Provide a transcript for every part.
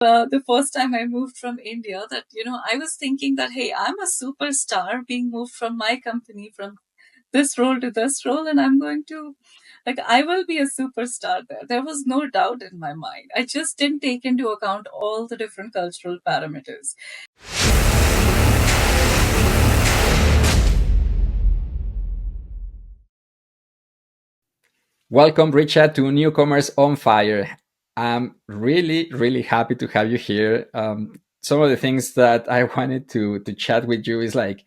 the first time I moved from India that, I was thinking that, hey, I'm a superstar being moved from my company from this role to this role, and I'm going to, I will be a superstar there. There was no doubt in my mind. I just didn't take into account all the different cultural parameters. Welcome, Richa, to Newcomers on Fire. I'm really, really happy to have you here. Some of the things that I wanted to chat with you is like,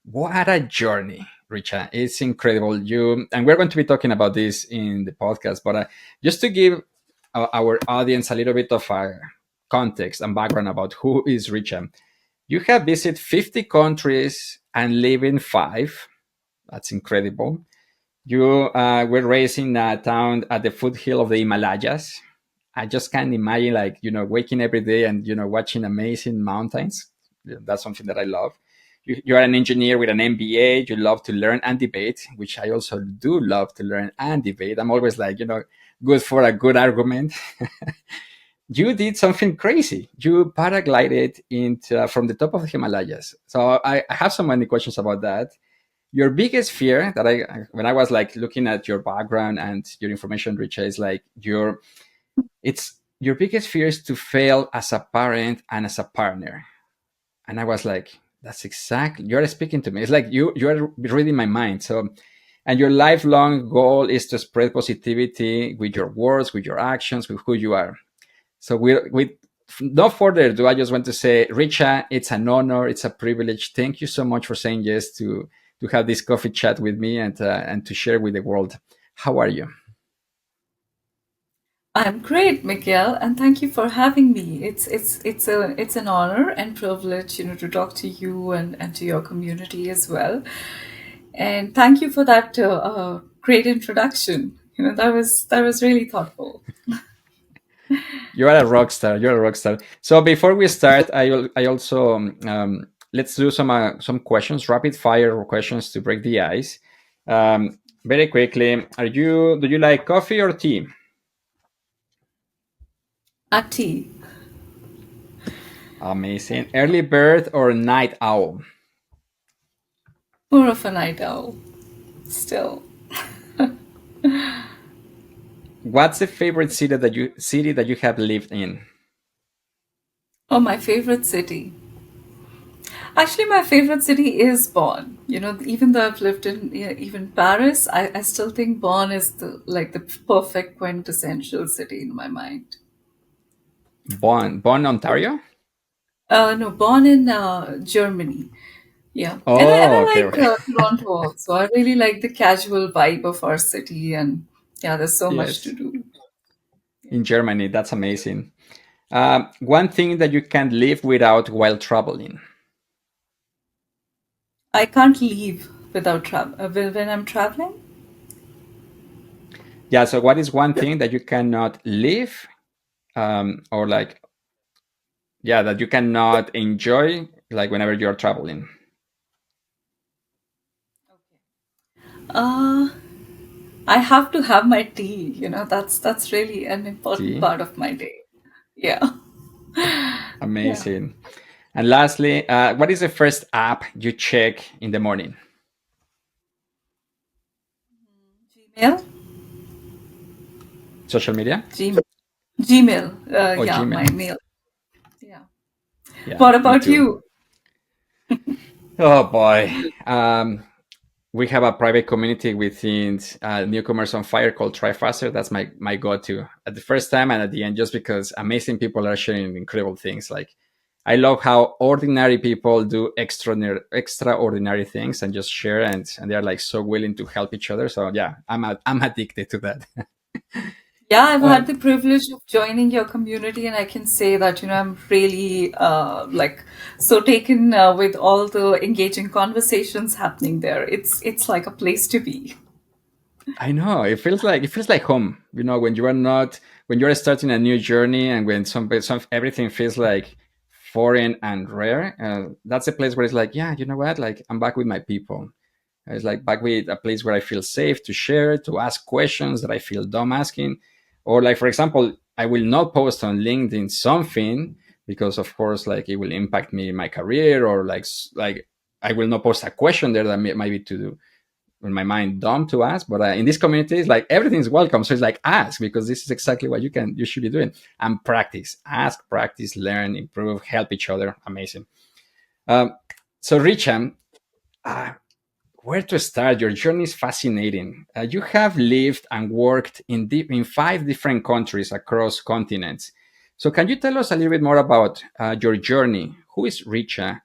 what a journey, Richa! It's incredible. You and we're going to be talking about this in the podcast, but just to give our audience a little bit of context and background about who is Richa. You have visited 50 countries and live in five. That's incredible. You were raised in a town at the foothill of the Himalayas. I just can't imagine, like, waking every day and, watching amazing mountains. Yeah, that's something that I love. You are an engineer with an MBA. You love to learn and debate, which I also do love to learn and debate. I'm always like, good for a good argument. You did something crazy. You paraglided from the top of the Himalayas. So I have so many questions about that. Your biggest fear that when I was like looking at your background and your information, Richa, is like your biggest fear is to fail as a parent and as a partner. And I was like, that's exactly, you're speaking to me. It's like you're reading my mind. So, and your lifelong goal is to spread positivity with your words, with your actions, with who you are. So with no further ado, I just want to say, Richa, it's an honor, it's a privilege. Thank you so much for saying yes to have this coffee chat with me and to share with the world. How are you? I'm great, Miguel, and thank you for having me. It's an honor and privilege, to talk to you and to your community as well. And thank you for that great introduction. That was really thoughtful. You are a rock star. You're a rock star. So before we start, I also let's do some questions, rapid fire questions to break the ice. Very quickly, do you like coffee or tea? Ati, Amazing. Early bird or night owl? more of a night owl, still. What's the favorite city that you have lived in? Oh, my favorite city. Actually, my favorite city is Bonn. Even though I've lived in even Paris, I still think Bonn is the perfect quintessential city in my mind. Bonn, Ontario. No, Bonn in Germany. Yeah, and I Oh, okay, like okay. Toronto also. I really like the casual vibe of our city, and yeah, there's so much to Yes, do. in Germany. That's amazing. One thing that you can't live without while traveling. I can't leave without travel when I'm traveling. Yeah. So, what is one thing that you cannot live, or like, yeah, that you cannot enjoy, like whenever you're traveling? Uh, I have to have my tea. That's really an important See, part of my day. Yeah, yeah. amazing. And lastly, what is the first app you check in the morning? Gmail, Social media? Gmail, Gmail. Oh, Yeah, my Gmail. mail. Yeah. Yeah, What me about too. you? Oh boy. We have a private community within Newcomers on Fire called Try Faster. That's my go-to at the first time and at the end, just because amazing people are sharing incredible things. Like, I love how ordinary people do extraordinary things and just share, and they're like so willing to help each other. So yeah, I'm addicted to that. Yeah, I've Uh, had the privilege of joining your community, and I can say that, I'm really so taken with all the engaging conversations happening there. It's like a place to be. I know it feels like home. When you are not when you are starting a new journey, and when some everything feels like foreign and rare. That's a place where it's like, yeah, you know what? Like, I'm back with my people. It's like back with a place where I feel safe to share, to ask questions that I feel dumb asking, or like, for example, I will not post on LinkedIn something because, of course, like it will impact me in my career, or like I will not post a question there that might be to in my mind dumb to ask. But in this community, it's like everything's welcome. So it's like ask, because this is exactly what you should be doing, and practice, ask, practice, learn, improve, help each other. Amazing. Um, so Richa, uh, where to start? Your journey is fascinating. You have lived and worked in 5 different countries across continents. So, can you tell us a little bit more about your journey? Who is Richa?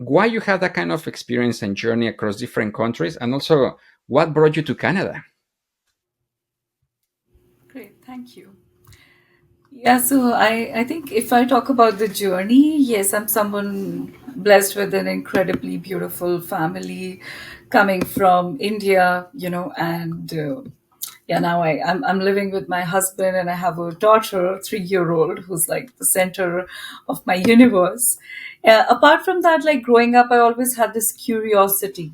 Why you have that kind of experience and journey across different countries, and also what brought you to Canada? Great, thank you. Yeah, so I think if I talk about the journey, yes, I'm someone blessed with an incredibly beautiful family coming from India, and yeah, now I'm living with my husband, and I have a daughter, 3 year old, who's like the center of my universe. Apart from that, like growing up, I always had this curiosity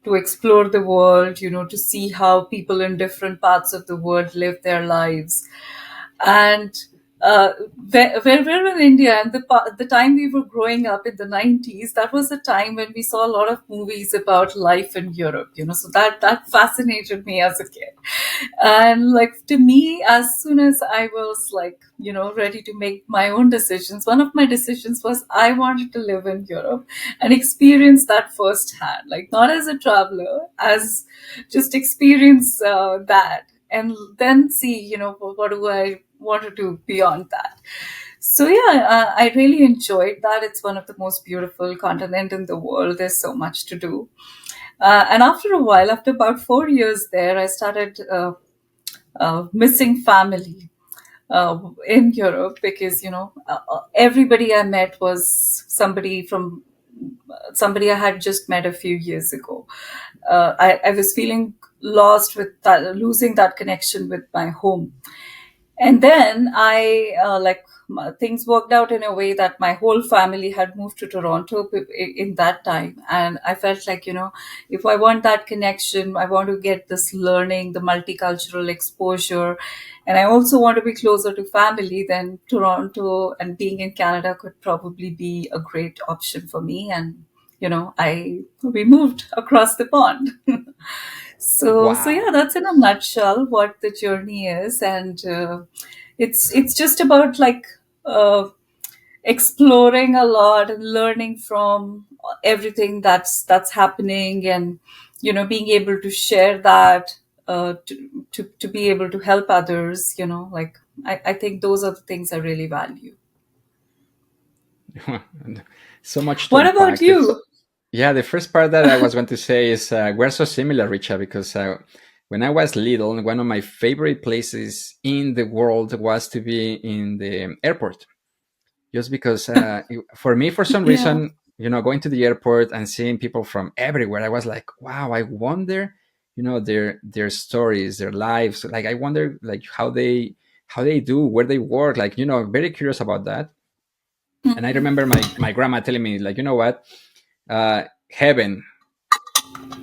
to explore the world, to see how people in different parts of the world live their lives. And where we're in India, and the time we were growing up in the 90s, that was a time when we saw a lot of movies about life in Europe, so that fascinated me as a kid. And like to me, as soon as I was like, ready to make my own decisions, one of my decisions was I wanted to live in Europe and experience that firsthand, like not as a traveler, as just experience that, and then see, what do I want to do beyond that. So yeah, I really enjoyed that. It's one of the most beautiful continent in the world. There's so much to do. And after a while, after about 4 years there, I started missing family in Europe, because everybody I met was somebody I had just met a few years ago. I was feeling lost with that, losing that connection with my home. And then things worked out in a way that my whole family had moved to Toronto in that time, and I felt like, if I want that connection, I want to get this learning, the multicultural exposure, and I also want to be closer to family, then Toronto and being in Canada could probably be a great option for me. And I we moved across the pond. So Wow. yeah, that's in a nutshell what the journey is. And it's just about like uh, exploring a lot and learning from everything that's happening, and being able to share that, to be able to help others. Like I think those are the things I really value. So much to What about unpack. you? Yeah, the first part that I was going to say is we're so similar, Richa, because when I was little, one of my favorite places in the world was to be in the airport. Just because for me, for some Yeah. reason, going to the airport and seeing people from everywhere, I was like, wow, I wonder, their stories, their lives. Like, I wonder, like, how they do, where they work. Like, very curious about that. And I remember my grandma telling me, like, you know what, heaven,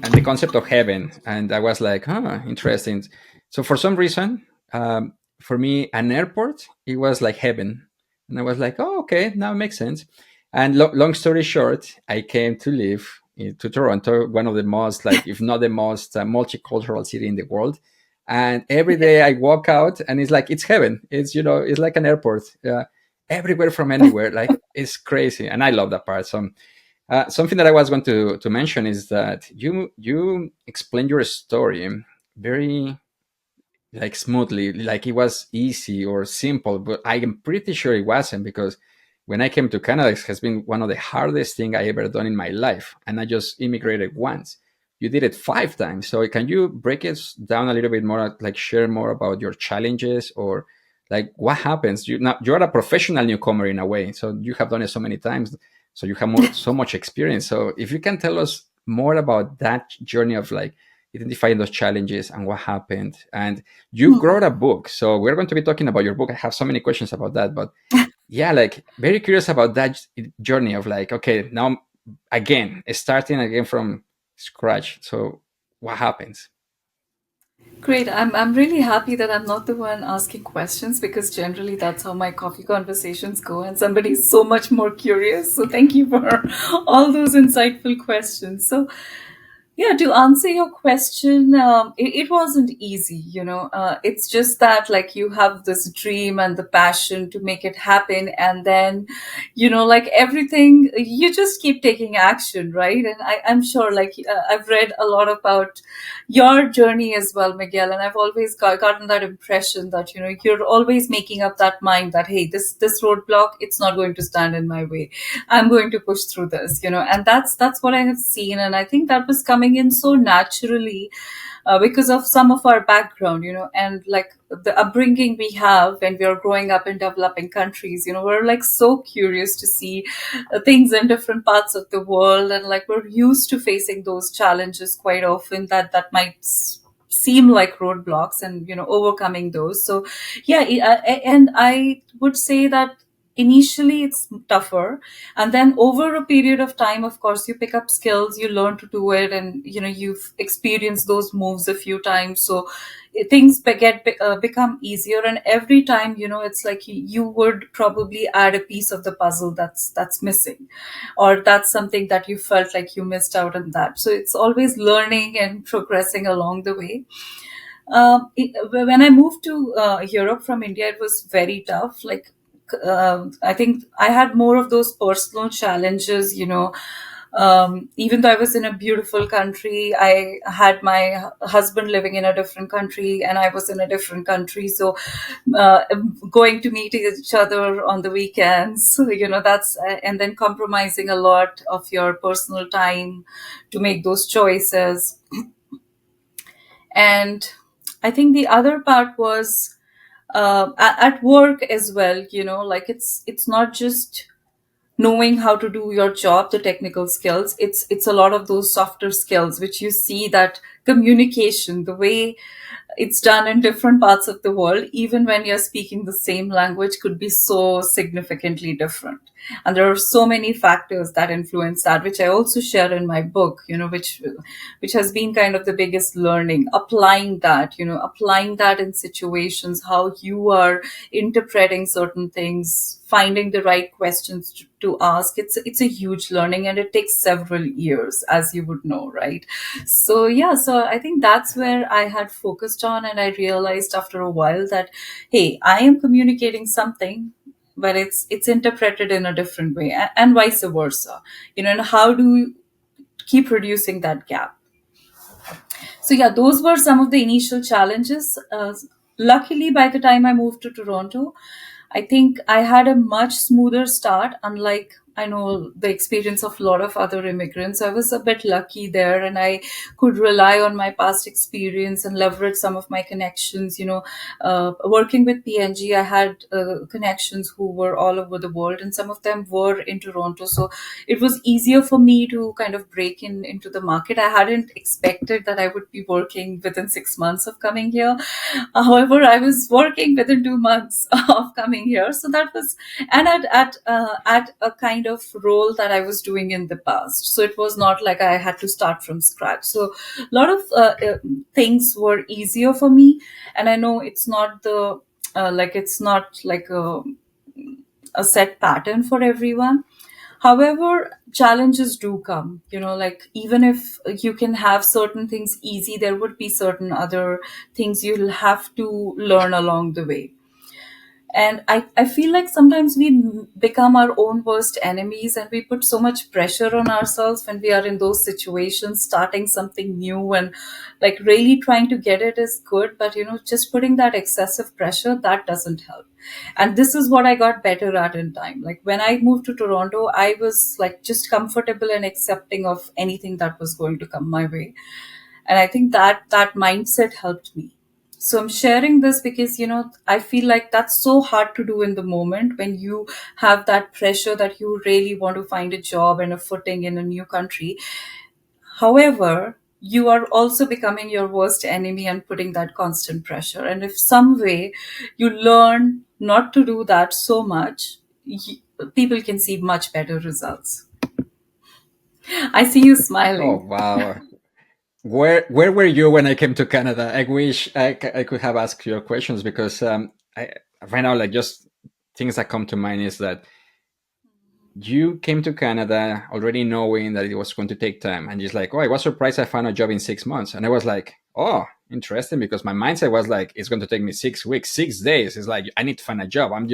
and the concept of heaven. And I was like, huh, interesting. So for some reason, for me, an airport, it was like heaven. And I was like, oh, okay, now it makes sense. And long story short, I came to live to Toronto, one of the most, like, if not the most multicultural city in the world. And every day I walk out and it's like, it's heaven. It's like an airport, everywhere from anywhere. Like, it's crazy. And I love that part. So something that I was going to mention is that you explained your story very, like, smoothly, like it was easy or simple, but I am pretty sure it wasn't, because when I came to Canada, it has been one of the hardest thing I ever done in my life, and I just immigrated once. You did it 5 times. So can you break it down a little bit more, like share more about your challenges, or like what happens? You're a professional newcomer in a way, so you have done it so many times, so you have so much experience. So if you can tell us more about that journey of, like, identifying those challenges and what happened. And you wrote a book, so we're going to be talking about your book. I have so many questions about that, but yeah, like, very curious about that journey of, like, okay, now again, starting again from scratch. So what happens? Great. I'm really happy that I'm not the one asking questions, because generally that's how my coffee conversations go, and somebody's so much more curious. So thank you for all those insightful questions. So yeah, to answer your question, it wasn't easy, it's just that, like, you have this dream and the passion to make it happen, and then, like everything, you just keep taking action, right? And I'm sure, like, I've read a lot about your journey as well, Miguel, and I've always gotten that impression that, you're always making up that mind that, hey, this roadblock, it's not going to stand in my way. I'm going to push through this, and that's what I have seen. And I think that was coming in so naturally, because of some of our background, and like the upbringing we have when we are growing up in developing countries. We're like so curious to see things in different parts of the world, and like we're used to facing those challenges quite often that might seem like roadblocks, and overcoming those. So yeah, and I would say that initially it's tougher, and then over a period of time, of course, you pick up skills, you learn to do it, and you've experienced those moves a few times. So things become easier, and every time, it's like you would probably add a piece of the puzzle that's missing, or that's something that you felt like you missed out on. That, so it's always learning and progressing along the way. When I moved to Europe from India, it was very tough. Like, I think I had more of those personal challenges. Even though I was in a beautiful country, I had my husband living in a different country, and I was in a different country. So, uh, going to meet each other on the weekends, that's, and then compromising a lot of your personal time to make those choices. And I think the other part was, at work as well. Like, it's not just knowing how to do your job, the technical skills. It's a lot of those softer skills, which you see, that communication, the way it's done in different parts of the world, even when you're speaking the same language, could be so significantly different. And there are so many factors that influence that, which I also share in my book, which has been kind of the biggest learning, applying that in situations, how you are interpreting certain things, finding the right questions to ask. It's a huge learning, and it takes several years, as you would know, right? So yeah, so I think that's where I had focused on, and I realized after a while that, hey, I am communicating something, but it's interpreted in a different way, and vice versa. And how do you keep reducing that gap? So yeah, those were some of the initial challenges. Luckily, by the time I moved to Toronto, I think I had a much smoother start, unlike, I know, the experience of a lot of other immigrants. I was a bit lucky there, and I could rely on my past experience and leverage some of my connections. Working with PNG, I had connections who were all over the world, and some of them were in Toronto. So it was easier for me to kind of break into the market. I hadn't expected that I would be working within 6 months of coming here. However, I was working within 2 months of coming here. So that was, and at a kind of role that I was doing in the past. So it was not like I had to start from scratch. So a lot of things were easier for me. And I know it's not it's not like a set pattern for everyone. However, challenges do come, like, even if you can have certain things easy, there would be certain other things you'll have to learn along the way. And I feel like sometimes we become our own worst enemies, and we put so much pressure on ourselves when we are in those situations, starting something new, and like really trying to get it is good, but just putting that excessive pressure, that doesn't help. And this is what I got better at in time. Like, when I moved to Toronto, I was like just comfortable and accepting of anything that was going to come my way. And I think that mindset helped me. So I'm sharing this because I feel like that's so hard to do in the moment, when you have that pressure that you really want to find a job and a footing in a new country. However, you are also becoming your worst enemy and putting that constant pressure. And if some way you learn not to do that so much, people can see much better results. I see you Oh smiling. wow. where were you when I came to Canada? I wish I could have asked your questions because I right now, like, just things that come to mind is that you came to Canada already knowing that it was going to take time, and just like, oh, I was surprised I found a job in 6 months, and I was like, oh, interesting, because my mindset was like, it's going to take me 6 weeks, 6 days. It's like I need to find a job. I'm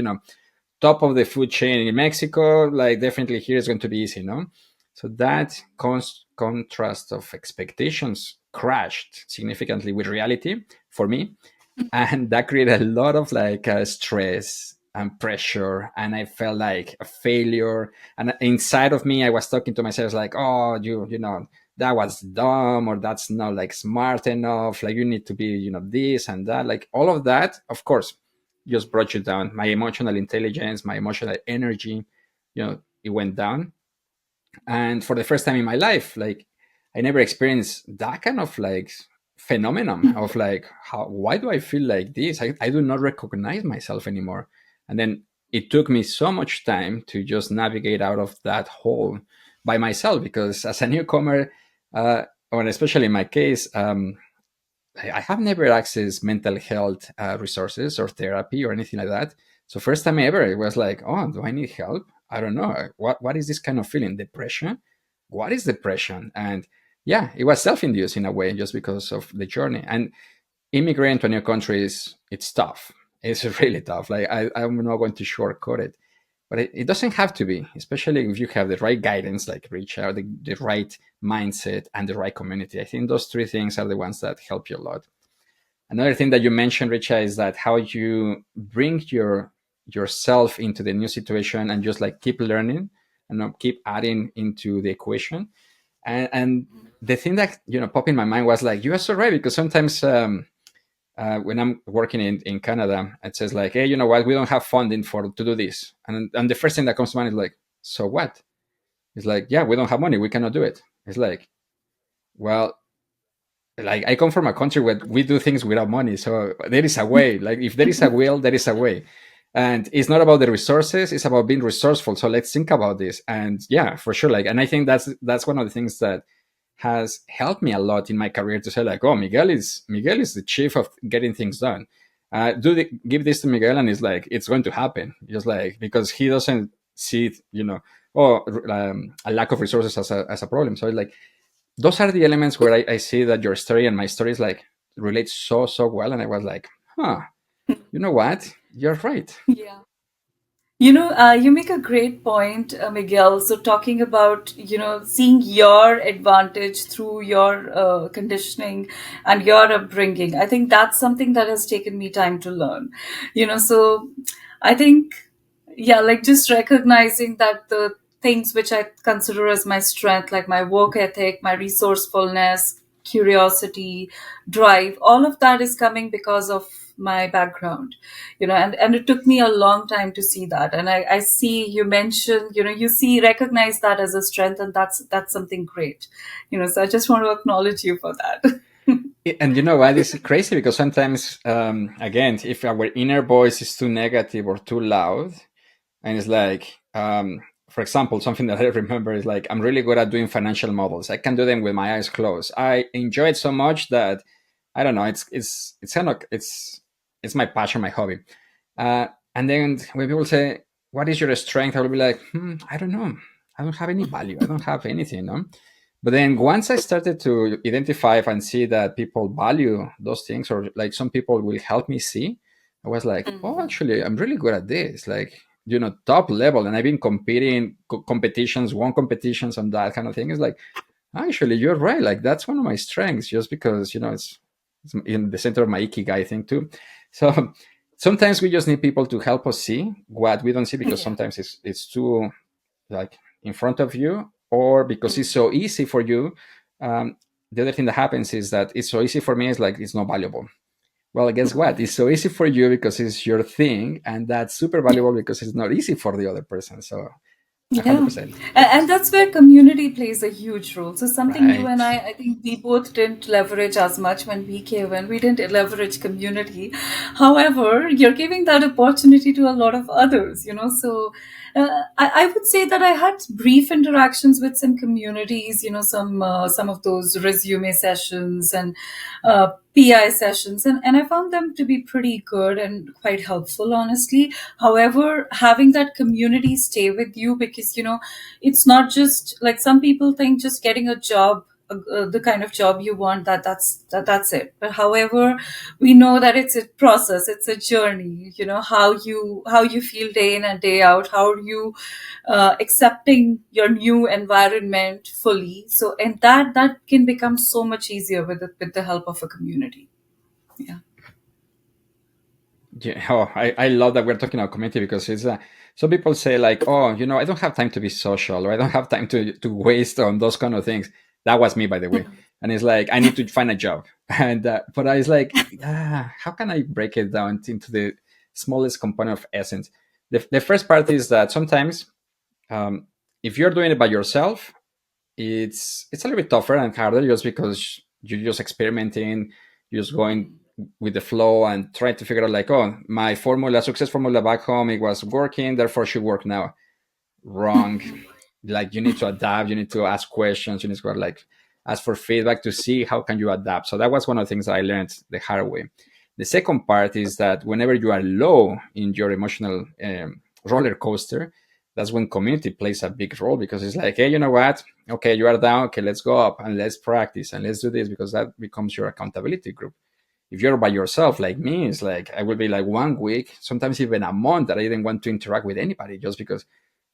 top of the food chain in Mexico. Like, definitely here is going to be easy, no? So that contrast of expectations crashed significantly with reality for me, and that created a lot of like stress and pressure, and I felt like a failure. And inside of me, I was talking to myself like, oh, that was dumb, or that's not like smart enough, like you need to be this and that, like all of that, of course, just brought you down. My emotional intelligence, my emotional energy, it went down. And for the first time in my life, like, I never experienced that kind of like phenomenon of like, why do I feel like this? I do not recognize myself anymore. And then it took me so much time to just navigate out of that hole by myself, because as a newcomer, or especially in my case, I have never accessed mental health resources or therapy or anything like that. So first time ever, it was like, oh, do I need help? I don't know. What is this kind of feeling? Depression? What is depression? And yeah, it was self-induced in a way, just because of the journey. And immigrating to a new country it's tough. It's really tough. Like, I'm not going to shortcut it, but it doesn't have to be, especially if you have the right guidance, like Richa, the right mindset, and the right community. I think those three things are the ones that help you a lot. Another thing that you mentioned, Richa, is that how you bring yourself into the new situation and just like keep learning and not keep adding into the equation. And the thing that popped in my mind was like, you are so right, because sometimes when I'm working in Canada, it says like, hey, you know what, we don't have funding to do this, and the first thing that comes to mind is like, so what? It's like, yeah, we don't have money, we cannot do it. It's like, well, like, I come from a country where we do things without money, so there is a way. Like, if there is a will, there is a way. And it's not about the resources, it's about being resourceful. So let's think about this. And yeah, for sure, like, and I think that's one of the things that has helped me a lot in my career, to say like, oh, Miguel is the chief of getting things done. Give this to Miguel, and it's like, it's going to happen, just like, because he doesn't see it, or a lack of resources as a problem. So it's like, those are the elements where I see that your story and my story is like relate so well. And I was like, huh, you know what, you're right. Yeah. You make a great point, Miguel. So, talking about, seeing your advantage through your conditioning and your upbringing, I think that's something that has taken me time to learn. So I think, yeah, like just recognizing that the things which I consider as my strength, like my work ethic, my resourcefulness, curiosity, drive, all of that is coming because of my background. And it took me a long time to see that. And I see you mentioned, recognize that as a strength, and that's something great. So I just want to acknowledge you for that. And you know what, it's crazy, because sometimes, again, if our inner voice is too negative or too loud, and it's like, for example, something that I remember is like, I'm really good at doing financial models. I can do them with my eyes closed. I enjoy it so much that, I don't know, it's kind of, it's my passion, my hobby. And then when people say, what is your strength, I will be like, I don't know, I don't have any value, I don't have anything, no? But then once I started to identify and see that people value those things, or like some people will help me see, I was like, oh, actually, I'm really good at this. Like, top level. And I've been competing competitions, won competitions, and that kind of thing. Is like, actually, you're right. Like, that's one of my strengths, just because, it's in the center of my ikigai thing too. So sometimes we just need people to help us see what we don't see, because Yeah. sometimes it's too like in front of you, or because it's so easy for you. Um, the other thing that happens is that it's so easy for me, is like, it's not valuable. Well, guess what? It's so easy for you because it's your thing, and that's super valuable because it's not easy for the other person. So Yeah. 100%. And that's where community plays a huge role. So something you and Right. I think we both didn't leverage as much when we came in. We didn't leverage community. However, you're giving that opportunity to a lot of others, So I would say that I had brief interactions with some communities, some of those resume sessions and PI sessions, and I found them to be pretty good and quite helpful, honestly. However, having that community stay with you, because it's not just like some people think just getting a job, the kind of job you want, that's it. But however, we know that it's a process, it's a journey. How you feel day in and day out, how are you accepting your new environment fully. So, and that can become so much easier with the help of a community. Yeah. Yeah, oh, I love that we're talking about community because it's some people say like, oh, I don't have time to be social or I don't have time to waste on those kind of things. That was me, by the way. And it's like I need to find a job, and but I was like, how can I break it down into the smallest component of essence? The first part is that sometimes um, if you're doing it by yourself, it's a little bit tougher and harder just because you're just experimenting, you're just going with the flow and trying to figure out like, oh, my formula, success formula back home, it was working, therefore it should work now. Wrong. Like you need to adapt, you need to ask questions, you need to like ask for feedback to see how can you adapt. So that was one of the things that I learned the hard way. The second part is that whenever you are low in your emotional roller coaster, that's when community plays a big role because it's like, hey, you know what, okay, you are down, okay, let's go up and let's practice and let's do this, because that becomes your accountability group. If you're by yourself like me, it's like I will be like 1 week, sometimes even a month, that I didn't want to interact with anybody just because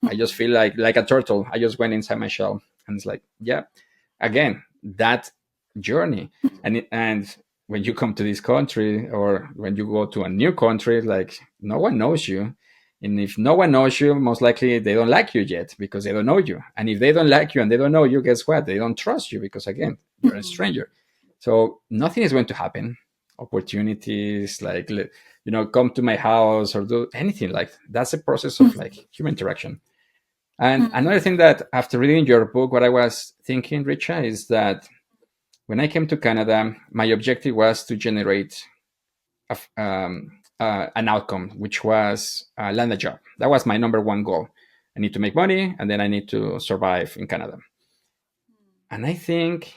I just feel like a turtle. I just went inside my shell, and it's like, yeah, again, that journey. And when you come to this country or when you go to a new country, like no one knows you. And if no one knows you, most likely they don't like you yet because they don't know you. And if they don't like you and they don't know you, guess what? They don't trust you because again, you're a stranger. So nothing is going to happen. Opportunities like come to my house or do anything, like that's a process of like human interaction. And another thing that after reading your book, what I was thinking, Richa, is that when I came to Canada, my objective was to generate an outcome, which was land a job. That was my number one goal. I need to make money, and then I need to survive in Canada. And I think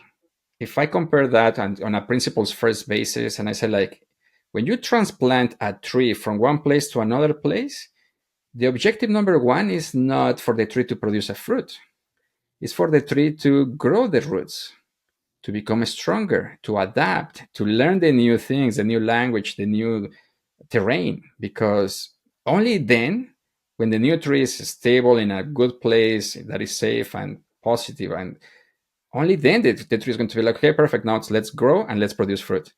if I compare that on a principles first basis, and I say like, when you transplant a tree from one place to another place, the objective number one is not for the tree to produce a fruit. It's for the tree to grow the roots, to become stronger, to adapt, to learn the new things, the new language, the new terrain. Because only then, when the new tree is stable in a good place that is safe and positive, and only then the tree is going to be like, okay, perfect, now let's grow and let's produce fruit.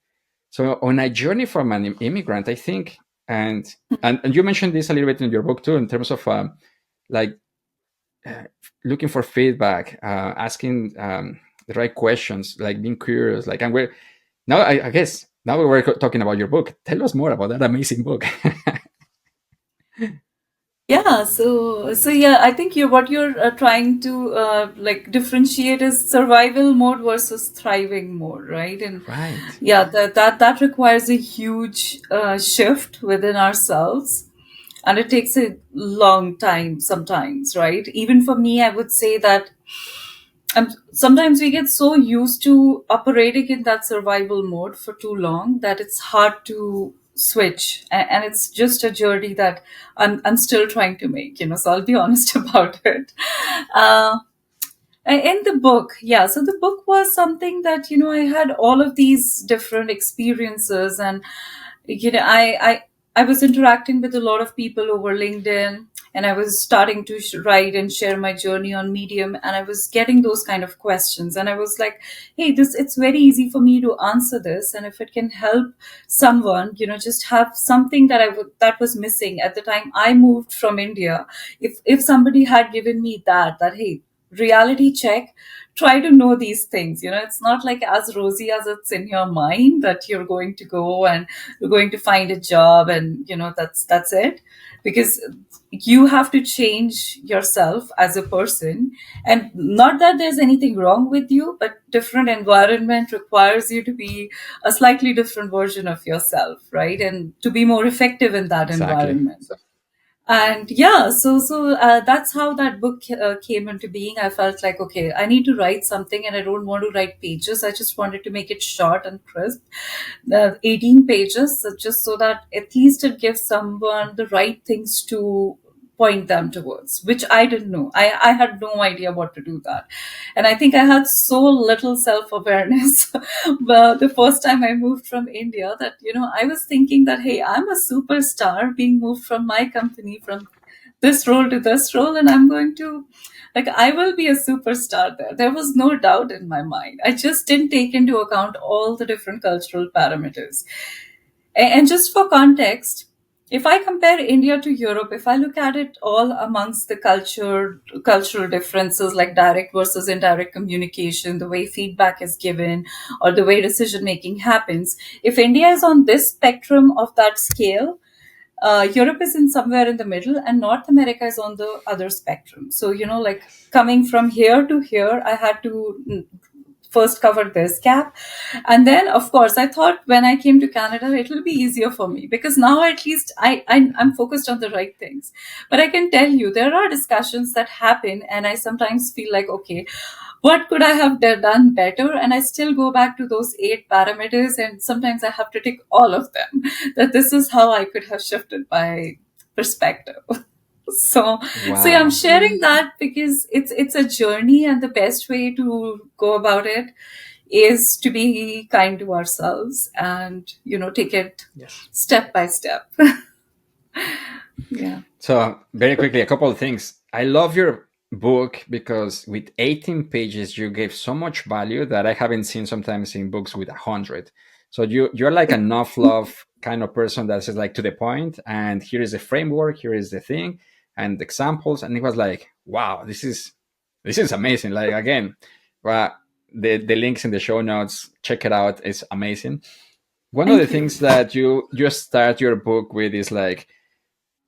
So on a journey from an immigrant, I think, and you mentioned this a little bit in your book too, in terms of like uh, looking for feedback, asking the right questions, like being curious. Like, and we're now, I guess, now we're talking about your book. Tell us more about that amazing book. Yeah, so yeah, I think what you're trying to like differentiate is survival mode versus thriving mode, right? And Right. yeah, that requires a huge shift within ourselves, and it takes a long time sometimes, right? Even for me, I would say that sometimes we get so used to operating in that survival mode for too long that it's hard to switch, and it's just a journey that I'm still trying to make, so I'll be honest about it. uh, in the book, yeah, so the book was something that I had all of these different experiences, and I was interacting with a lot of people over LinkedIn, and I was starting to write and share my journey on Medium, and I was getting those kind of questions, and I was like, hey, this it's very easy for me to answer this, and if it can help someone, just have something that was missing at the time I moved from India. If somebody had given me that hey, reality check, try to know these things. It's not like as rosy as it's in your mind that you're going to go and you're going to find a job, and that's it. Because you have to change yourself as a person. And not that there's anything wrong with you, but different environment requires you to be a slightly different version of yourself, right? And to be more effective in that Exactly. environment. And yeah, so that's how that book came into being. I felt like, okay, I need to write something, and I don't want to write pages. I just wanted to make it short and crisp, 18 pages, just so that at least it gives someone the right things to point them towards, which I didn't know. I had no idea what to do that. And I think I had so little self-awareness well, the first time I moved from India, that, I was thinking that, hey, I'm a superstar being moved from my company from this role to this role, and I'm going to, like, I will be a superstar there. There was no doubt in my mind. I just didn't take into account all the different cultural parameters. And just for context, if I compare India to Europe, if I look at it all amongst the cultural differences, like direct versus indirect communication, the way feedback is given, or the way decision making happens, if India is on this spectrum of that scale, Europe is in somewhere in the middle, and North America is on the other spectrum. So, like, coming from here to here, I had to first cover this gap. And then, of course, I thought when I came to Canada, it'll be easier for me, because now at least I'm focused on the right things. But I can tell you, there are discussions that happen, and I sometimes feel like, okay, what could I have done better? And I still go back to those 8 parameters, and sometimes I have to tick all of them, that this is how I could have shifted my perspective. So yeah, I'm Wow. sharing that because it's a journey, and the best way to go about it is to be kind to ourselves, and take it Yes. step by step. Yeah. So, very quickly, a couple of things. I love your book because with 18 pages, you gave so much value that I haven't seen sometimes in books with 100. So you're like a enough love kind of person that says like to the point, and here is the framework, here is the thing, and examples, and it was like, wow, this is amazing. Like again, well, the links in the show notes, check it out. It's amazing. One of the Thank you. things that you start your book with is like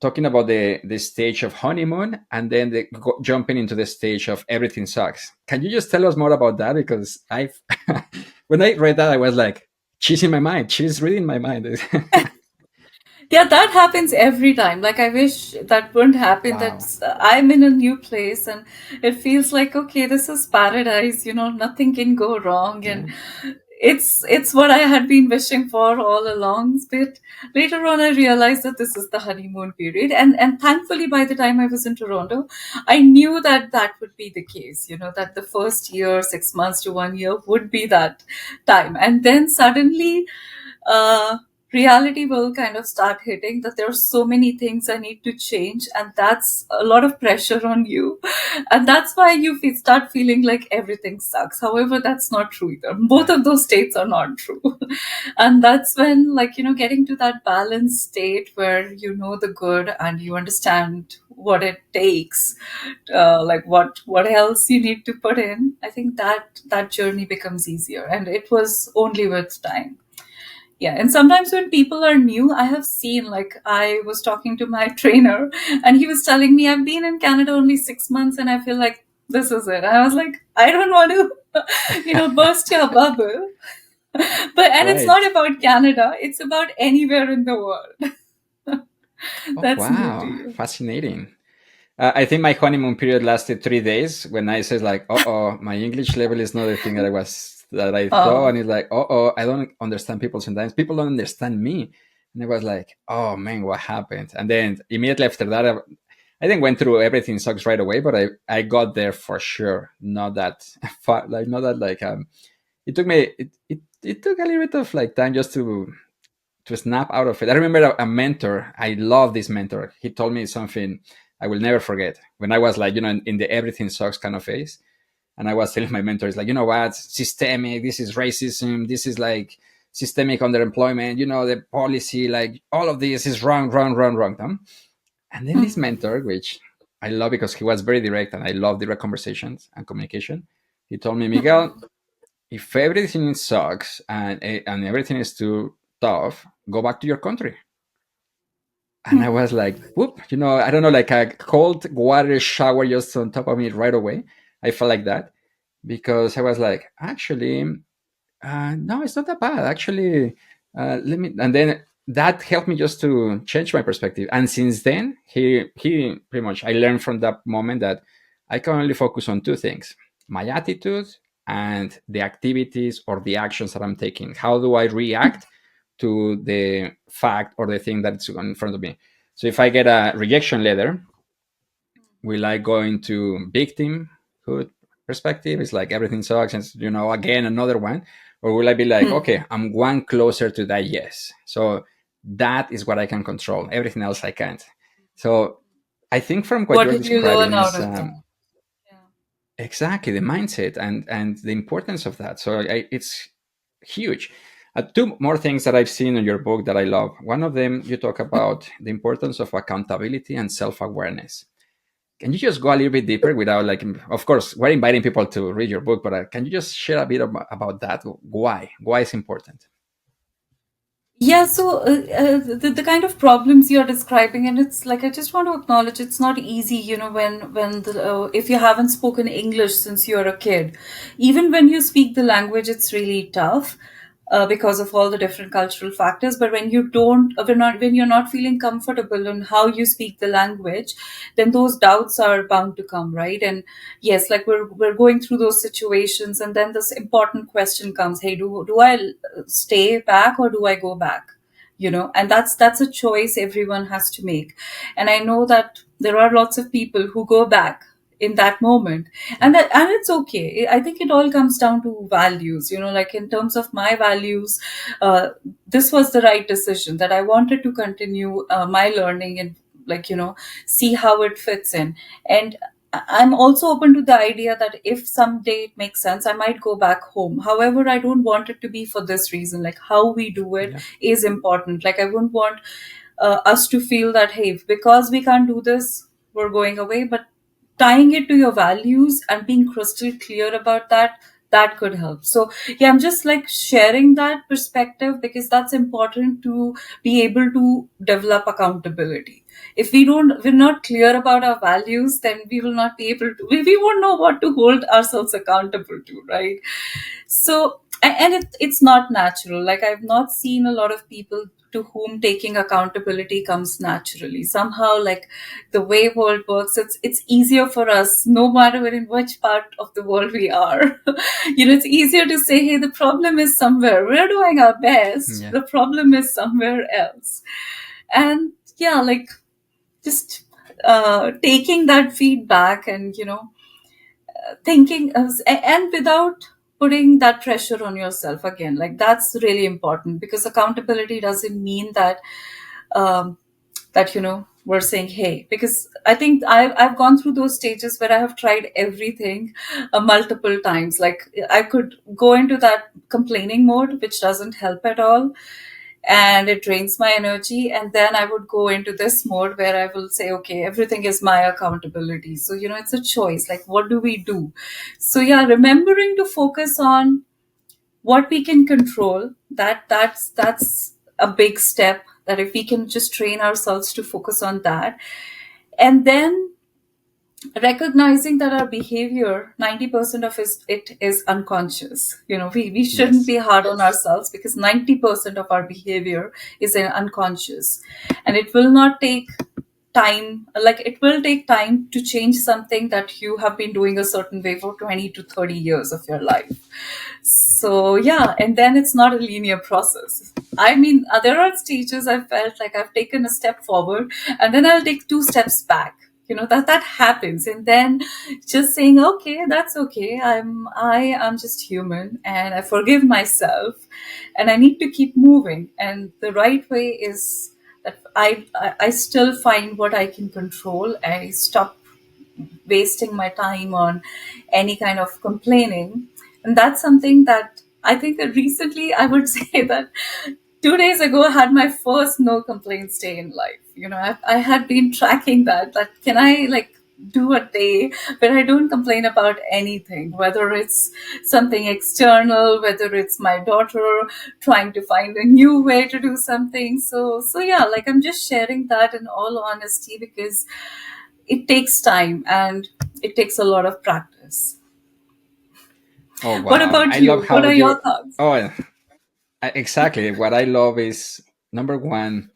talking about the stage of honeymoon, and then jumping into the stage of everything sucks. Can you just tell us more about that? Because I when I read that, I was like, she's in my mind, she's reading my mind. Yeah, that happens every time. Like, I wish that wouldn't happen. That Wow. I'm in a new place, and it feels like, okay, this is paradise. Nothing can go wrong, Yeah. and it's what I had been wishing for all along. But later on, I realized that this is the honeymoon period, and thankfully, by the time I was in Toronto, I knew that that would be the case. That the first year, 6 months to 1 year, would be that time, and then suddenly uh, reality will kind of start hitting, that there are so many things I need to change, and that's a lot of pressure on you. And that's why you start feeling like everything sucks. However, that's not true either. Both Yeah. of those states are not true. And that's when, like, getting to that balanced state where you know the good and you understand what it takes, like what else you need to put in. I think that journey becomes easier, and it was only with time. Yeah, and sometimes when people are new, I have seen, like, I was talking to my trainer, and he was telling me, I've been in Canada only 6 months, and I feel like this is it. I was like, I don't want to, burst your bubble. And it's not Right. about Canada, it's about anywhere in the world Oh that's new to wow, you. fascinating. I think my honeymoon period lasted 3 days when I said like, oh, my English level is not the thing that I thought, Oh, and it's like, oh, I don't understand people sometimes. People don't understand me, and I was like, oh man, what happened? And then immediately after that, I didn't went through everything sucks right away, but I got there for sure. Not that far, like not that like it took me it took a little bit of like time just to snap out of it. I remember a mentor. I love this mentor. He told me something I will never forget when I was like, in the everything sucks kind of phase. And I was telling my mentors, like, you know what, systemic, this is racism, this is like systemic underemployment, the policy, like all of this is wrong, wrong, wrong, wrong. No? And then this mentor, which I love because he was very direct and I love direct conversations and communication. He told me, Miguel, if everything sucks and everything is too tough, go back to your country. And I was like, whoop, I don't know, like a cold water shower just on top of me right away. I felt like that because I was like, actually, no, it's not that bad. Actually, let me, and then that helped me just to change my perspective. And since then, he pretty much, I learned from that moment that I can only focus on two things: my attitude and the activities or the actions that I'm taking. How do I react to the fact or the thing that's in front of me? So if I get a rejection letter, will I go into victimhood perspective? It's like everything sucks, and again another one, or will I be like, okay, I'm one closer to that yes. So that is what I can control. Everything else I can't. So I think from what What you're did you learn describing out is of that? Yeah. exactly the mindset and the importance of that. So it's huge. Two more things that I've seen in your book that I love. One of them, you talk about the importance of accountability and self awareness. Can you just go a little bit deeper without, like, of course, we're inviting people to read your book, but can you just share a bit about that? Why is important? Yeah, so the kind of problems you're describing, and it's like I just want to acknowledge it's not easy, when if you haven't spoken English since you're a kid, even when you speak the language, it's really tough. Because of all the different cultural factors, but when you don't when you're not feeling comfortable in how you speak the language, then those doubts are bound to come, right? And yes, like we're going through those situations, and then this important question comes: hey, do I stay back or do I go back? And that's a choice everyone has to make. And I know that there are lots of people who go back in that moment, Yeah. and it's okay. I think it all comes down to values, like in terms of my values. This was the right decision, that I wanted to continue my learning, and like see how it fits in. And I'm also open to the idea that if someday it makes sense, I might go back home. However, I don't want it to be for this reason. Like, how we do it Yeah. is important. Like, I wouldn't want us to feel that, hey, because we can't do this, we're going away. But tying it to your values and being crystal clear about that could help. So yeah, I'm just like sharing that perspective because that's important to be able to develop accountability. If we're not clear about our values, then we will not be able to, we won't know what to hold ourselves accountable to, right? So and it's not natural. Like, I've not seen a lot of people to whom taking accountability comes naturally. Somehow, like, the way world works, it's easier for us, no matter in which part of the world we are. It's easier to say, hey, the problem is somewhere, we're doing our best, Yeah. the problem is somewhere else. And yeah, like, just taking that feedback, and thinking and without putting that pressure on yourself again. Like, that's really important, because accountability doesn't mean that um, we're saying, hey, because I think I've gone through those stages where I have tried everything multiple times. Like, I could go into that complaining mode, which doesn't help at all, and it drains my energy. And then I would go into this mode where I will say, okay, everything is my accountability. So it's a choice. Like, what do we do? So yeah, remembering to focus on what we can control, that's a big step. That if we can just train ourselves to focus on that, and then recognizing that our behavior, 90% of it is unconscious. We shouldn't Yes. be hard on ourselves, because 90% of our behavior is unconscious. And it will not take time, like, it will take time to change something that you have been doing a certain way for 20 to 30 years of your life. So yeah, and then it's not a linear process. I mean, there are stages I felt like I've taken a step forward, and then I'll take two steps back. That happens. And then just saying, okay, that's okay. I am just human, and I forgive myself, and I need to keep moving. And the right way is that I still find what I can control. I stop wasting my time on any kind of complaining. And that's something that I think that recently, I would say that 2 days ago I had my first no complaints day in life. I had been tracking that can I, like, do a day where I don't complain about anything, whether it's something external, whether it's my daughter trying to find a new way to do something. So yeah, like I'm just sharing that in all honesty because it takes time and it takes a lot of practice. Oh What wow, I about love you? What how are you. your thoughts? Oh, exactly. What I love is number one.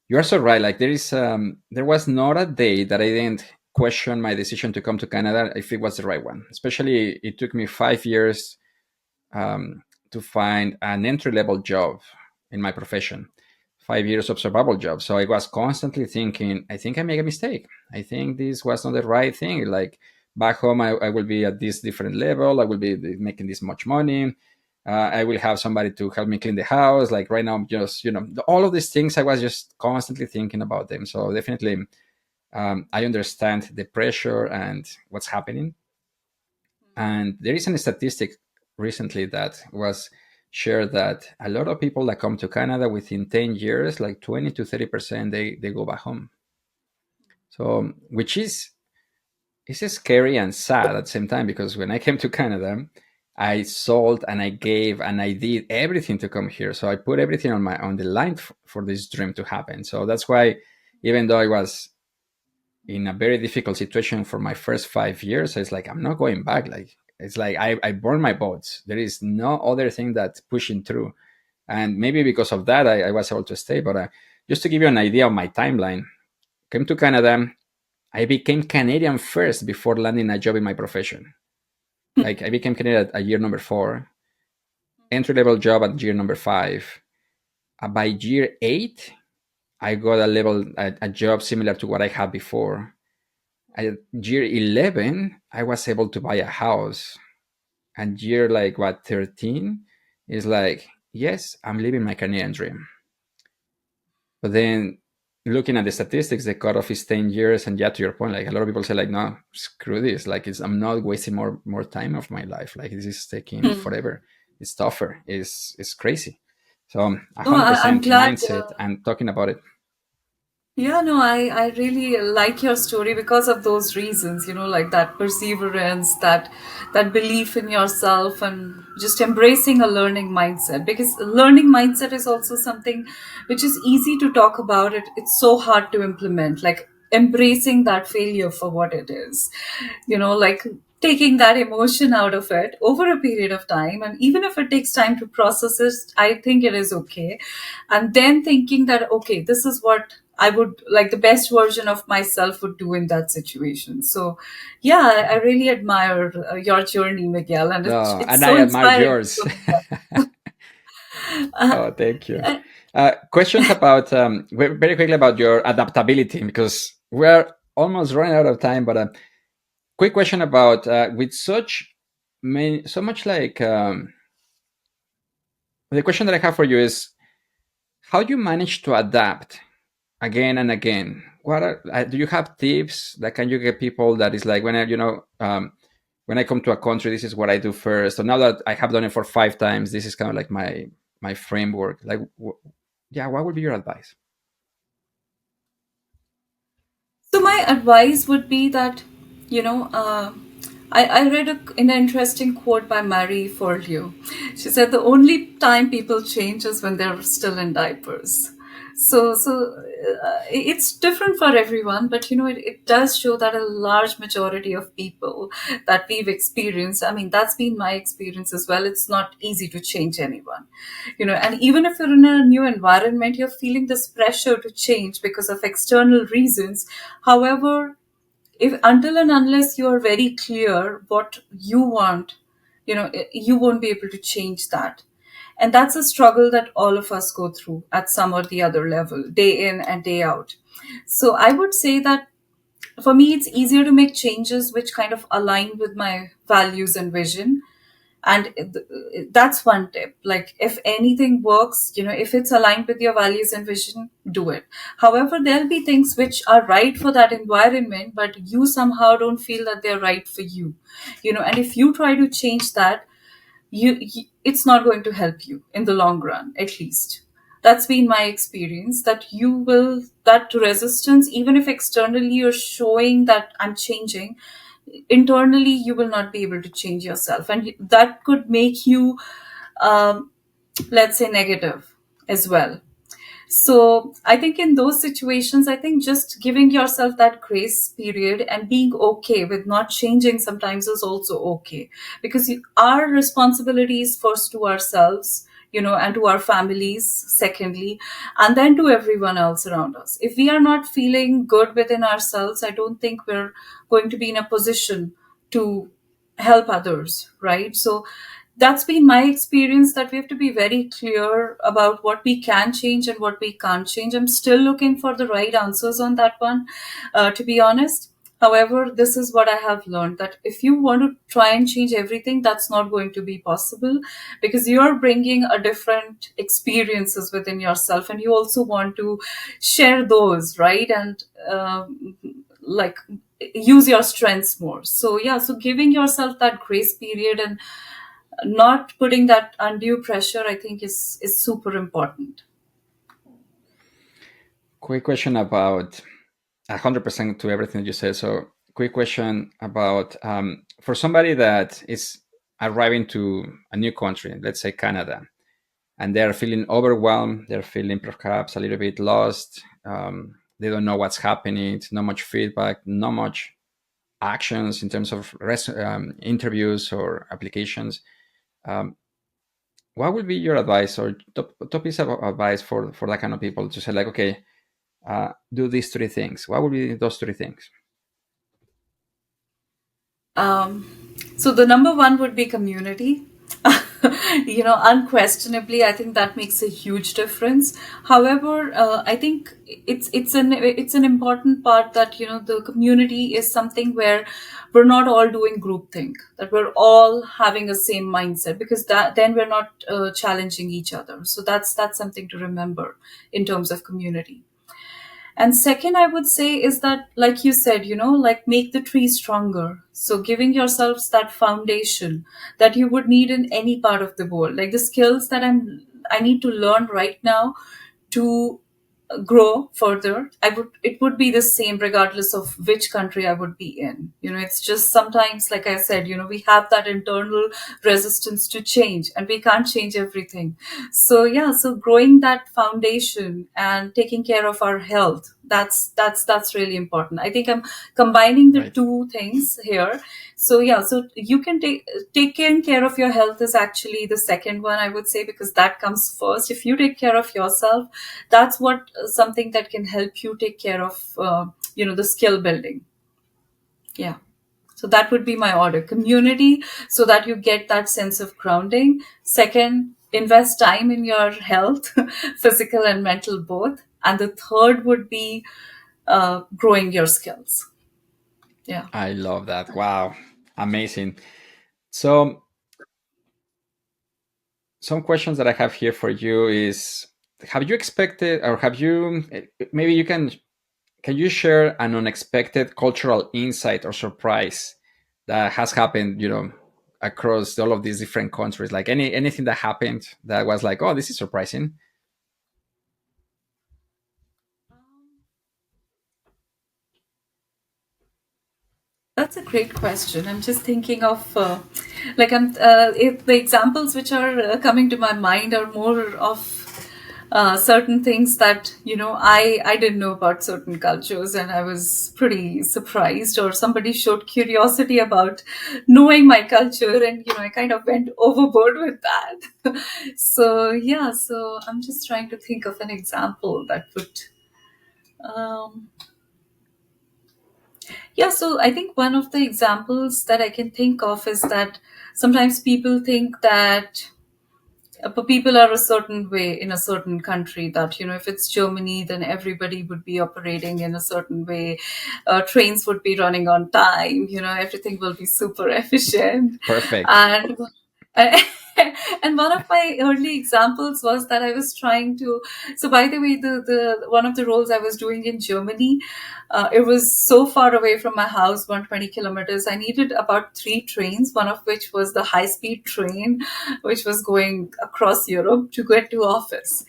You're so right. Like there was not a day that I didn't question my decision to come to Canada if it was the right one. Especially, it took me 5 years um, to find an entry level job in my profession. 5 years of survival job. So I was constantly thinking, I think I made a mistake. I think this was not the right thing. Like back home, I will be at this different level. I will be making this much money. I will have somebody to help me clean the house. Like right now, I'm just, all of these things, I was just constantly thinking about them. So definitely, I understand the pressure and what's happening. And there is a statistic recently that was shared that a lot of people that come to Canada within 10 years, like 20 to 30%, they go back home. So, which is scary and sad at the same time because when I came to Canada, I sold and I gave and I did everything to come here. So I put everything on the line for this dream to happen. So that's why, even though I was in a very difficult situation for my first 5 years, it's like I'm not going back. Like it's like I burned my boats. There is no other thing that's pushing through, and maybe because of that, I was able to stay. But just to give you an idea of my timeline, came to Canada. I became Canadian first before landing a job in my profession. Like I became Canadian at year number 4, entry level job at year number 5. By year 8, I got a job similar to what I had before. At year 11, I was able to buy a house. And year like what 13 is like, yes, I'm living my Canadian dream. But then looking at the statistics, the cutoff is 10 years. And yeah, to your point, like a lot of people say like, no, screw this. Like I'm not wasting more time of my life. Like this is taking Hmm. forever. It's tougher. It's crazy. So No, I'm 100% glad. mindset and talking about it. Yeah, no, I really like your story because of those reasons, like that perseverance, that belief in yourself and just embracing a learning mindset. Because a learning mindset is also something which is easy to talk about it's so hard to implement. Like embracing that failure for what it is. Like taking that emotion out of it over a period of time, and even if it takes time to process it, I think it is okay. And then thinking that, okay, this is what I would like, the best version of myself would do in that situation. So yeah, I really admire your journey, Miguel, and it's And I so admire inspiring. yours. uh, Oh, thank you. Questions about very quickly about your adaptability because we're almost running out of time. But quick question about with so much like the question that I have for you is how do you manage to adapt again and again? What do you have tips that can you give people that is like when I come to a country, this is what I do first. So now that I have done it for 5 times, this is kind of like my framework. Like, yeah, what would be your advice? So my advice would be that, you know, uh, I read an interesting quote by Marie Forleo. She said the only time people change is when they're still in diapers. So it's different for everyone, but it does show that a large majority of people that we've experienced. I mean, that's been my experience as well. It's not easy to change anyone, and even if you're in a new environment, you're feeling this pressure to change because of external reasons. However, if until and unless you are very clear what you want, you won't be able to change that. And that's a struggle that all of us go through at some or the other level, day in and day out. So I would say that for me, it's easier to make changes which kind of align with my values and vision. And that's one tip. Like if anything works, if it's aligned with your values and vision, do it. However, there'll be things which are right for that environment, but you somehow don't feel that they're right for you. And if you try to change that, it's not going to help you in the long run, at least. That's been my experience, that you will, that resistance, even if externally you're showing that I'm changing, internally you will not be able to change yourself, and that could make you, um, let's say, negative as well. So I think in those situations, I think just giving yourself that grace period and being okay with not changing sometimes is also okay, because our responsibility is first to ourselves, and to our families, secondly, and then to everyone else around us. If we are not feeling good within ourselves, I don't think we're going to be in a position to help others, right? So that's been my experience, that we have to be very clear about what we can change and what we can't change. I'm still looking for the right answers on that one, to be honest. However, this is what I have learned, that if you want to try and change everything, that's not going to be possible, because you're bringing a different experiences within yourself, and you also want to share those, right? And like, use your strengths more. So yeah, so giving yourself that grace period and not putting that undue pressure, I think is super important. Quick question about 100% to everything you said. So, quick question about for somebody that is arriving to a new country, let's say Canada, and they're feeling overwhelmed, they're feeling perhaps a little bit lost. They don't know what's happening, not much feedback, not much actions in terms of interviews or applications. Um, what would be your advice or top piece of advice for that kind of people to say, like, okay, do these three things? What would be those three things? So the number one would be community. Unquestionably, I think that makes a huge difference. However, I think it's an important part, that the community is something where we're not all doing groupthink, that we're all having a same mindset, because that then we're not challenging each other. So that's something to remember in terms of community. And second, I would say is that, like you said, like, make the tree stronger. So giving yourselves that foundation that you would need in any part of the world, like the skills that I need to learn right now to grow further, it would be the same regardless of which country I would be in. It's just sometimes, like I said, we have that internal resistance to change, and we can't change everything. So yeah, so growing that foundation and taking care of our health, that's really important. I think I'm combining the Right. two things here. So yeah, so you can taking care of your health is actually the second one, I would say, because that comes first. If you take care of yourself, that's what something that can help you take care of the skill building. Yeah, so that would be my order: community, so that you get that sense of grounding; second, invest time in your health, physical and mental both; and the third would be growing your skills. Yeah. I love that. Wow. Amazing. So, some questions that I have here for you is, have you expected, or have you, maybe you can you share an unexpected cultural insight or surprise that has happened, across all of these different countries? Like anything that happened that was like, oh, this is surprising. That's a great question. I'm just thinking of, if the examples which are coming to my mind are more of certain things that I didn't know about certain cultures, and I was pretty surprised, or somebody showed curiosity about knowing my culture, and I kind of went overboard with that. So yeah, so I'm just trying to think of an example that would. Um, Yeah, so I think one of the examples that I can think of is that sometimes people think that people are a certain way in a certain country, that if it's Germany, then everybody would be operating in a certain way, trains would be running on time, everything will be super efficient. Perfect. And I- and one of my early examples was that I was trying to. So, by the way, the one of the roles I was doing in Germany, it was so far away from my house, 120 kilometers. I needed about three trains, one of which was the high speed train, which was going across Europe to get to office.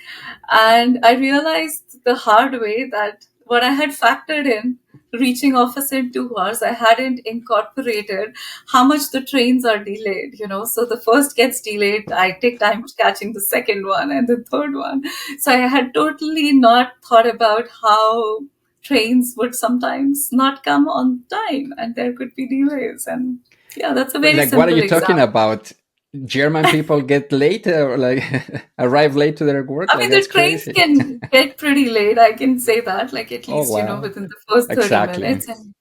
And I realized the hard way that what I had factored in reaching office in 2 hours, I hadn't incorporated how much the trains are delayed, you know. So the first gets delayed, I take time catching the second one and the third one. So I had totally not thought about how trains would sometimes not come on time and there could be delays. And yeah, that's a very Like, what are simple you talking example. about? German people get late or like arrive late to their work? I Like, mean, the that's trains crazy. can get pretty late. I can say that, like at Oh, least, wow. within the first 30 Exactly. minutes. And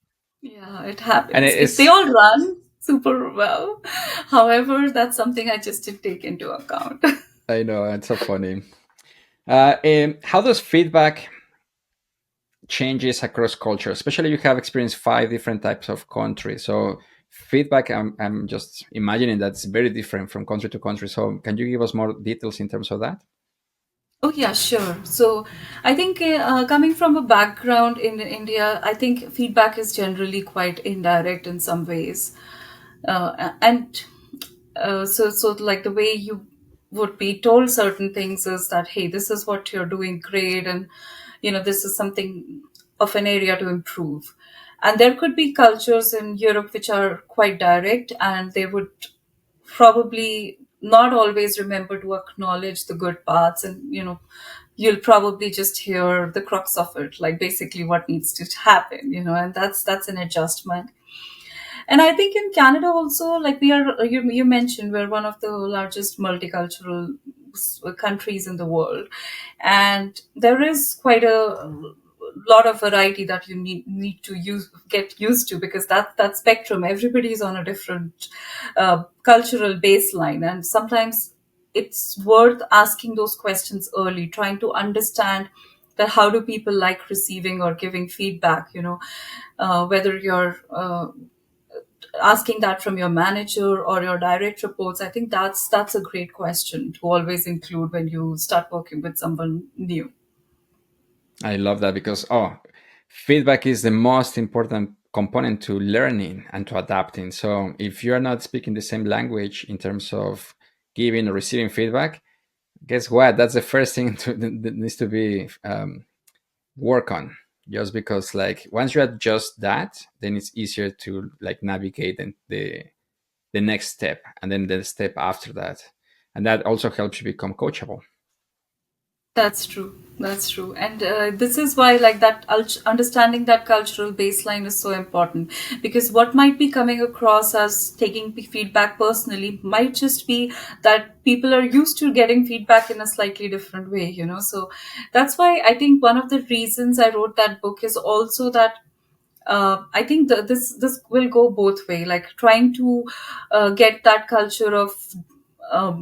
yeah, it And happens. They it's, all run super well. However, that's something I just didn't take into account. I know, it's so funny. How does feedback changes across culture? Especially you have experienced five different types of countries. So feedback, I'm just imagining that's very different from country to country. So can you give us more details in terms of that? Oh, yeah, sure. So I think coming from a background in India, I think feedback is generally quite indirect in some ways. And so like the way you would be told certain things is that, hey, this is what you're doing great, and this is something of an area to improve. And there could be cultures in Europe which are quite direct, and they would probably not always remember to acknowledge the good parts, and you'll probably just hear the crux of it, like basically what needs to happen, and that's an adjustment. And I think in Canada also, like we are, you mentioned, we're one of the largest multicultural countries in the world, and there is quite a lot of variety that you need to get used to, because that spectrum, everybody is on a different cultural baseline, and sometimes it's worth asking those questions early, trying to understand that how do people like receiving or giving feedback, whether you're asking that from your manager or your direct reports. I think that's a great question to always include when you start working with someone new. I love that because, feedback is the most important component to learning and to adapting. So if you're not speaking the same language in terms of giving or receiving feedback, guess what? That's the first thing that needs to be work on. Just because, like, once you adjust that, then it's easier to like navigate the next step and then the step after that, and that also helps you become coachable. That's true. That's true. And this is why, like, that understanding that cultural baseline is so important, because what might be coming across as taking feedback personally might just be that people are used to getting feedback in a slightly different way, So that's why I think one of the reasons I wrote that book is also that I think this will go both way, like trying to get that culture of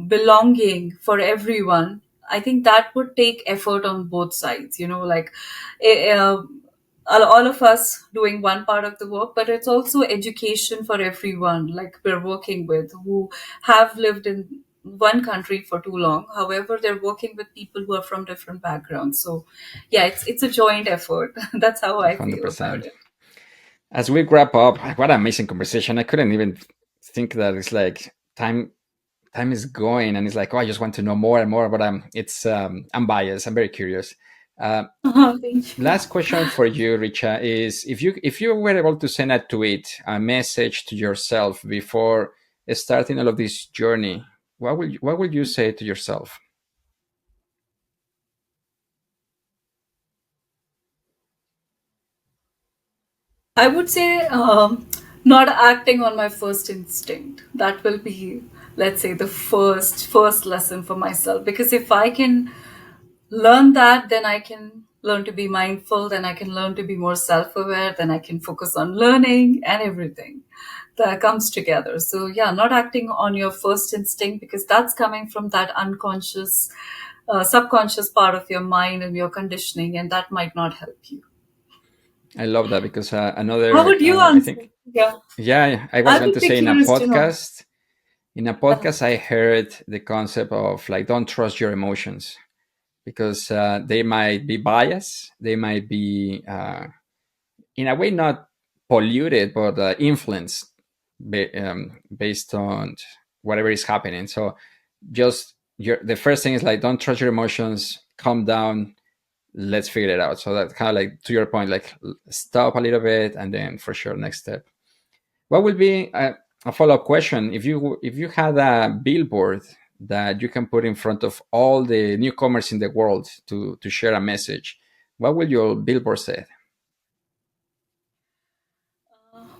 belonging for everyone. I think that would take effort on both sides, like eh, uh, all of us doing one part of the work, but it's also education for everyone, like we're working with, who have lived in one country for too long. However, they're working with people who are from different backgrounds. So yeah, it's a joint effort. That's how I feel about 100%. it. As we wrap up, what an amazing conversation. I couldn't even think that it's like time is going and it's like, oh, I just want to know more and more, but I'm biased, I'm very curious. uh, Thank you. Last question for you, Richa, is if you were able to send a tweet, a message to yourself before starting all of this journey, what would you say to yourself? I would say not acting on my first instinct. That will be, let's say, the first lesson for myself. Because if I can learn that, then I can learn to be mindful. Then I can learn to be more self-aware. Then I can focus on learning and everything that comes together. So yeah, not acting on your first instinct, because that's coming from that unconscious, subconscious part of your mind and your conditioning, and that might not help you. I love that because How another would you I answer? think, Yeah. yeah, I was I going would to be say in a curious to know. podcast, In a Uh, podcast, I heard the concept of like, don't trust your emotions because they might be biased. They might be, in a way, not polluted, but influenced based on whatever is happening. So just the first thing is like, don't trust your emotions, calm down, let's figure it out. So that kind of like, to your point, like stop a little bit and then for sure next step. What would be a follow-up question if you had a billboard that you can put in front of all the newcomers in the world to share a message? What will your billboard say?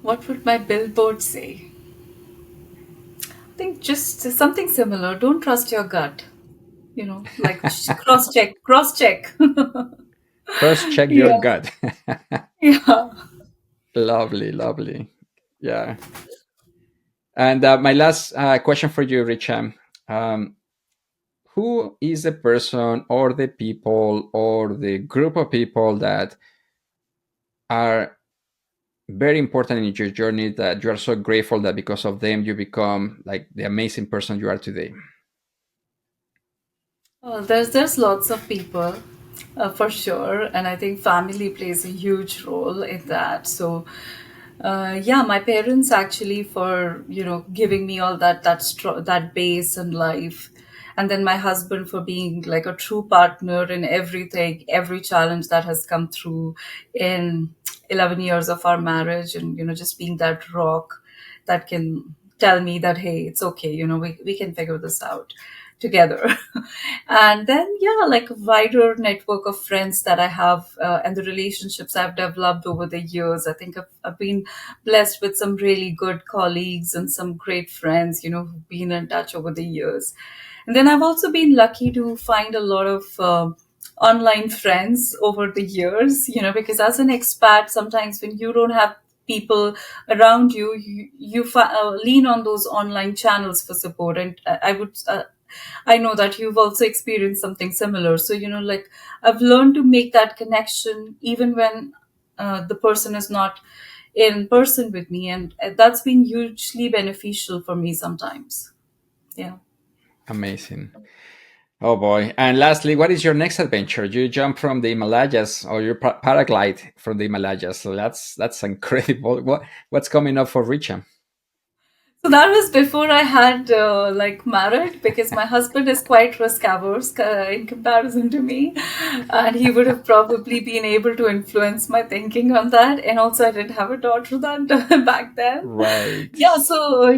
what would my billboard say? I think just something similar. Don't trust your gut. Like cross check. Cross check your Yeah, gut. yeah. Lovely, lovely. Yeah. And my last question for you, Richa. Um, who is the person or the people or the group of people that are very important in your journey that you are so grateful that because of them you become like the amazing person you are today? Well, there's lots of people, for sure, and I think family plays a huge role in that. So, yeah, my parents actually for giving me all that base in life, and then my husband for being like a true partner in everything, every challenge that has come through in 11 years of our marriage, and just being that rock that can tell me that hey, it's okay, we can figure this out together. And then yeah, like a wider network of friends that I have, and the relationships I've developed over the years. I think I've been blessed with some really good colleagues and some great friends, who've been in touch over the years. And then I've also been lucky to find a lot of online friends over the years, because as an expat, sometimes when you don't have people around you, lean on those online channels for support. And I know that you've also experienced something similar. So, like I've learned to make that connection even when the person is not in person with me. And that's been hugely beneficial for me sometimes. Yeah. Amazing. Oh boy. And lastly, what is your next adventure? You jump from the Himalayas or you paraglide from the Himalayas. So that's incredible. What's coming up for Richa? So that was before I had like married, because my husband is quite risk averse in comparison to me, and he would have probably been able to influence my thinking on that. And also, I didn't have a daughter that back then. Right. So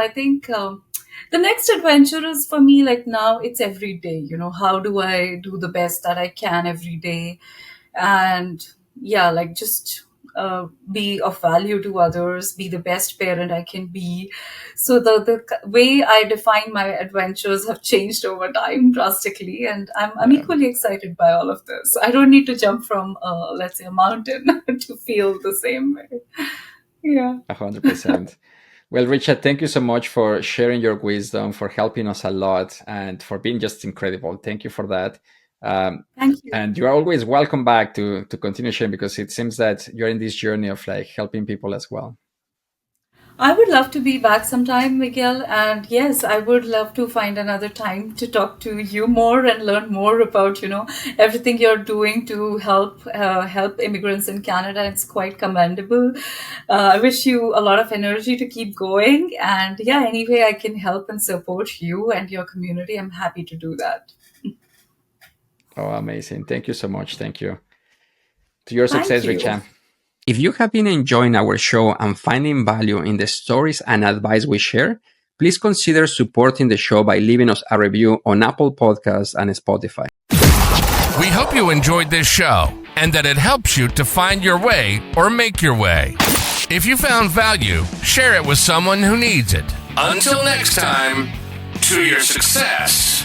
I think the next adventure is for me like now it's every day. How do I do the best that I can every day, and yeah, like just be of value to others, be the best parent I can be. So the way I define my adventures have changed over time drastically, and I'm Yeah, equally excited by all of this. I don't need to jump from let's say a mountain to feel the same way. Yeah. 100%. Well, Richard, thank you so much for sharing your wisdom, for helping us a lot, and for being just incredible. Thank you for that. Um, Thank you. and you are always welcome back to continue sharing because it seems that you're in this journey of like helping people as well. I would love to be back sometime, Miguel. And yes, I would love to find another time to talk to you more and learn more about, everything you're doing to help immigrants in Canada. It's quite commendable. I wish you a lot of energy to keep going. And yeah, any way I can help and support you and your community, I'm happy to do that. Oh, amazing. Thank you so much. Thank you. To your Thank success, you. Richa. If you have been enjoying our show and finding value in the stories and advice we share, please consider supporting the show by leaving us a review on Apple Podcasts and Spotify. We hope you enjoyed this show and that it helps you to find your way or make your way. If you found value, share it with someone who needs it. Until next time, to your success.